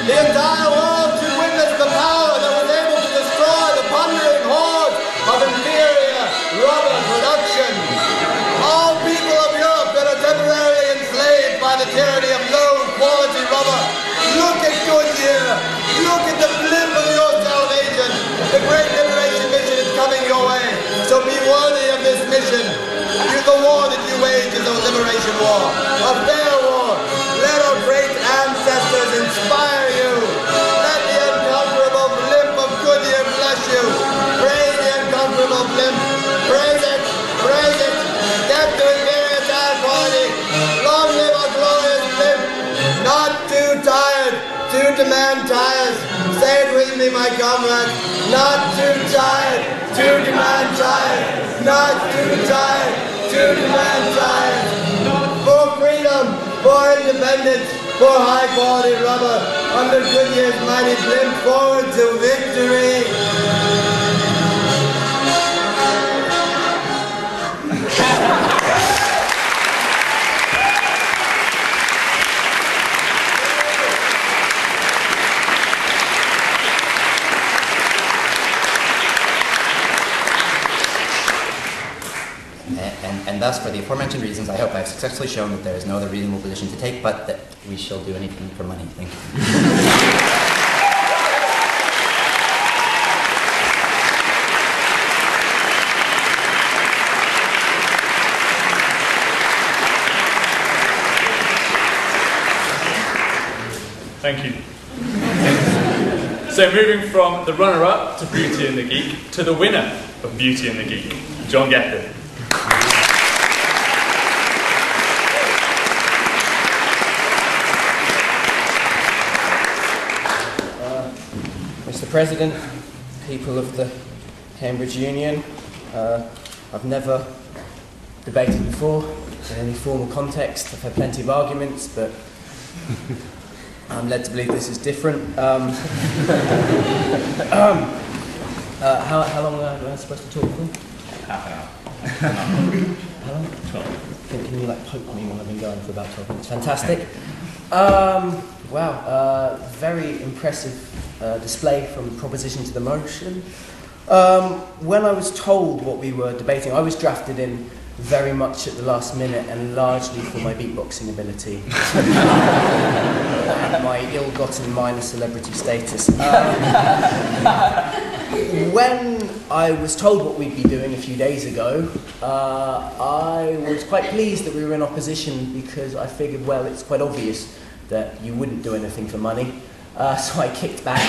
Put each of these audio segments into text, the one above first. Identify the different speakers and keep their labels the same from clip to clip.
Speaker 1: The entire world should witness the power that was able to destroy the plundering horde of inferior rubber production. All people of Europe that are temporarily enslaved by the tyranny of low-quality rubber, look at Goodyear. Look at the blimp of your salvation. The great liberation mission is coming your way. So be worthy of this mission. The war that you wage is a liberation war, a fair war. Let our great ancestors inspire you. Let the unconquerable blimp of Goodyear bless you. Praise the unconquerable blimp. Praise it. Praise it. Get to inferior tranquility. Long live our glorious blimp. Not too tired to demand tires. Say it with me, my comrade. Not too tired to demand tires. Not too tired to demand tires. For freedom, for independence, for high quality rubber, under Goodyear's mighty blimp, forward to victory.
Speaker 2: And thus, for the aforementioned reasons, I hope I've successfully shown that there is no other reasonable position to take, but that we shall do anything for money. Thank you.
Speaker 3: Thank you. So moving from the runner-up to Beauty and the Geek to the winner of Beauty and the Geek, John Gethin.
Speaker 4: Mr. President, people of the Cambridge Union, I've never debated before in any formal context. I've had plenty of arguments, but I'm led to believe this is different. How long am I supposed to talk for?
Speaker 3: Half an hour.
Speaker 4: How long? 12. Can you like poke me when I've been going for about 12 minutes? Fantastic. Wow, very impressive display from the proposition to the motion. When I was told what we were debating, I was drafted in very much at the last minute and largely for my beatboxing ability and my ill-gotten minor celebrity status. When I was told what we'd be doing a few days ago, I was quite pleased that we were in opposition because I figured, well, it's quite obvious that you wouldn't do anything for money. So I kicked back,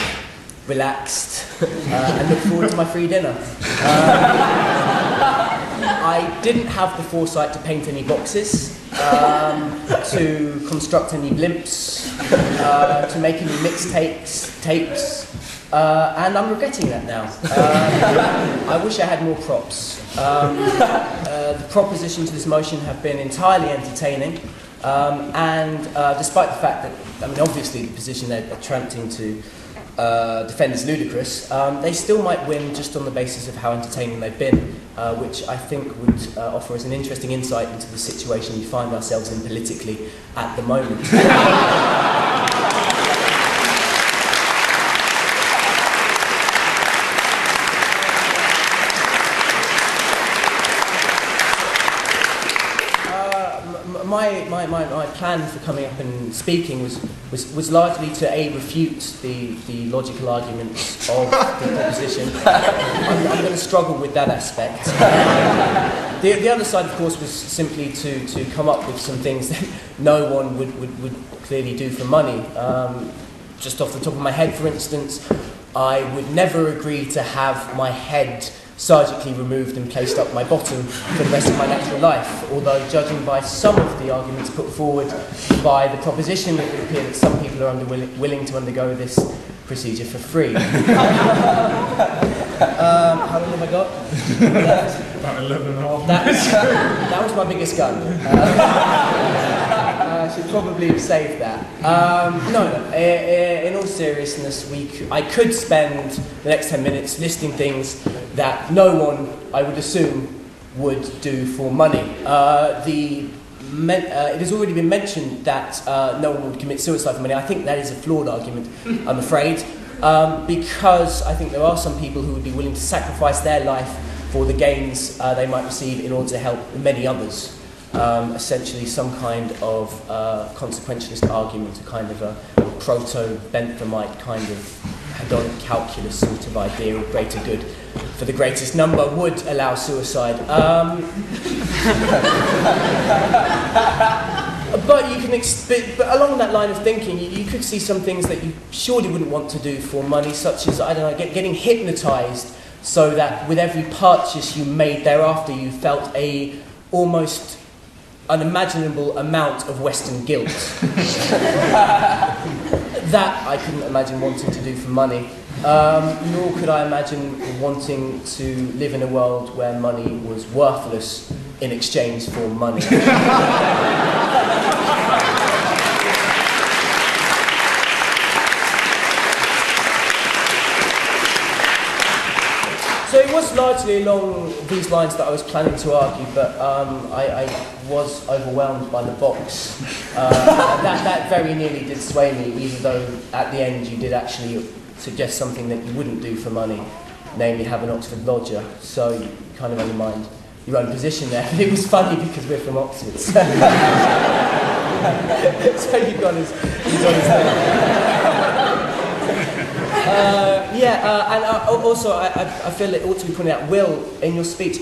Speaker 4: relaxed, and looked forward to my free dinner. I didn't have the foresight to paint any boxes, to construct any blimps, to make any mixtapes, tapes, and I'm regretting that now. I wish I had more props. The proposition to this motion have been entirely entertaining, and despite the fact that, I mean, obviously the position they're attempting to defend is ludicrous, they still might win just on the basis of how entertaining they've been, which I think would offer us an interesting insight into the situation we find ourselves in politically at the moment. My plan for coming up and speaking was largely to refute the logical arguments of the proposition. I'm going to struggle with that aspect. The other side, of course, was simply to come up with some things that no one would clearly do for money. Just off the top of my head, for instance, I would never agree to have my head surgically removed and placed up my bottom for the rest of my natural life, although judging by some of the arguments put forward by the proposition, it would appear that some people are willing to undergo this procedure for free. How long have I got?
Speaker 3: About 11 and a half.
Speaker 4: That was my biggest gun. I should probably have saved that. In all seriousness, I could spend the next 10 minutes listing things that no one, I would assume, would do for money. It has already been mentioned that no one would commit suicide for money. I think that is a flawed argument, I'm afraid, because I think there are some people who would be willing to sacrifice their life for the gains they might receive in order to help many others. Essentially some kind of consequentialist argument, a kind of a proto-Benthamite kind of hedonic calculus sort of idea of greater good for the greatest number would allow suicide. But you can but along that line of thinking, you could see some things that you surely wouldn't want to do for money, such as, I don't know, getting hypnotised so that with every purchase you made thereafter you felt a almost unimaginable amount of Western guilt. That I couldn't imagine wanting to do for money, nor could I imagine wanting to live in a world where money was worthless in exchange for money. So it was largely along these lines that I was planning to argue, but I was overwhelmed by the box. That very nearly did sway me, even though at the end you did actually suggest something that you wouldn't do for money, namely have an Oxford lodger. So you kind of undermined your own position there. But it was funny because we're from Oxford. So, so you got us there. And also I feel it ought to be pointed out, Will, in your speech,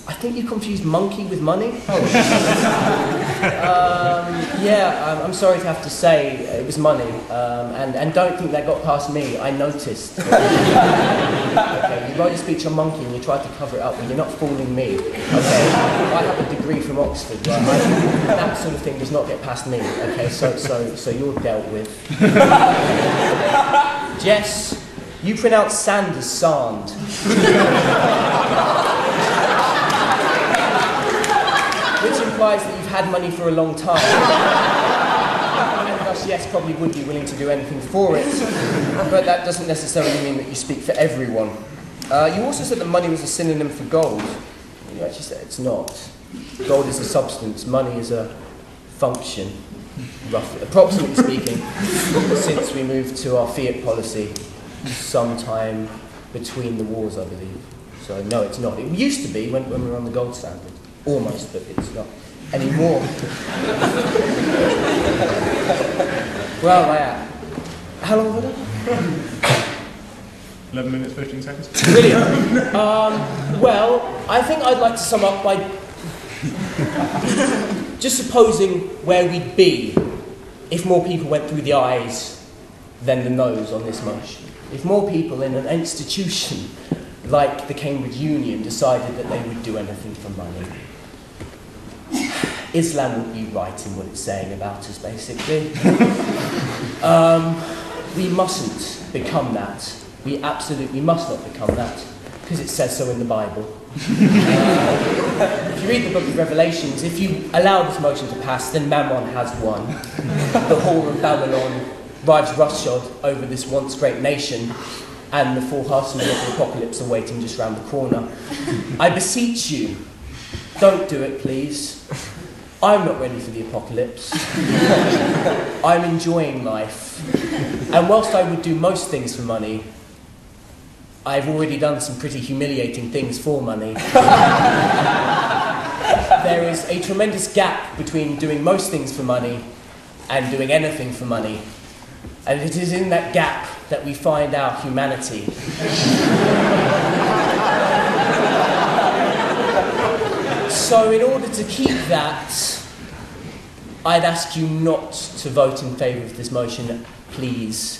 Speaker 4: I think you confused monkey with money. I'm sorry to have to say it was money, and don't think that got past me. I noticed. Okay, you wrote a speech on monkey and you tried to cover it up, but you're not fooling me. Okay, I have a degree from Oxford, but that sort of thing does not get past me. Okay, so you're dealt with. Jess, you pronounce sand as sand. Which implies that you've had money for a long time. And thus, yes, probably would be willing to do anything for it. But that doesn't necessarily mean that you speak for everyone. You also said that money was a synonym for gold. You actually said it's not. Gold is a substance, money is a function. Roughly, approximately speaking, since we moved to our fiat policy sometime between the wars, I believe. So no, it's not. It used to be when we were on the gold standard. Almost, but it's not anymore. Well, how long have I done?
Speaker 3: 11 minutes, 15 seconds.
Speaker 4: Brilliant. Well, I think I'd like to sum up by just supposing where we'd be if more people went through the eyes than the nose on this motion. If more people in an institution like the Cambridge Union decided that they would do anything for money. Islam would be right in what it's saying about us, basically. We mustn't become that. We absolutely must not become that, because it says so in the Bible. If you read the book of Revelations, if you allow this motion to pass, then Mammon has won. The whore of Babylon rides roughshod over this once great nation, and the full horsemen of the apocalypse are waiting just round the corner. I beseech you, don't do it, please. I'm not ready for the apocalypse. I'm enjoying life. And whilst I would do most things for money, I've already done some pretty humiliating things for money. There is a tremendous gap between doing most things for money and doing anything for money. And it is in that gap that we find our humanity. So in order to keep that, I'd ask you not to vote in favour of this motion, please.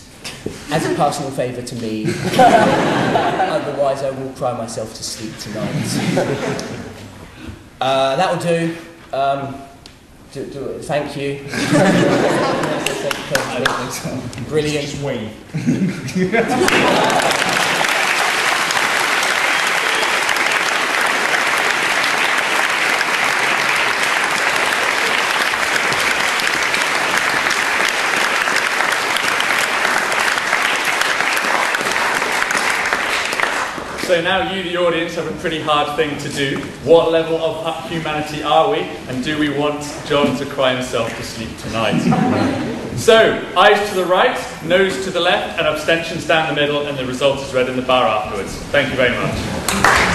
Speaker 4: as a personal favour to me. Otherwise, I will cry myself to sleep tonight. That will do. Thank you. Brilliant.
Speaker 5: Just wave.
Speaker 3: So now you, the audience, have a pretty hard thing to do. What level of humanity are we? And do we want John to cry himself to sleep tonight? So, eyes to the right, nose to the left, and abstentions down the middle, and the result is read in the bar afterwards. Thank you very much.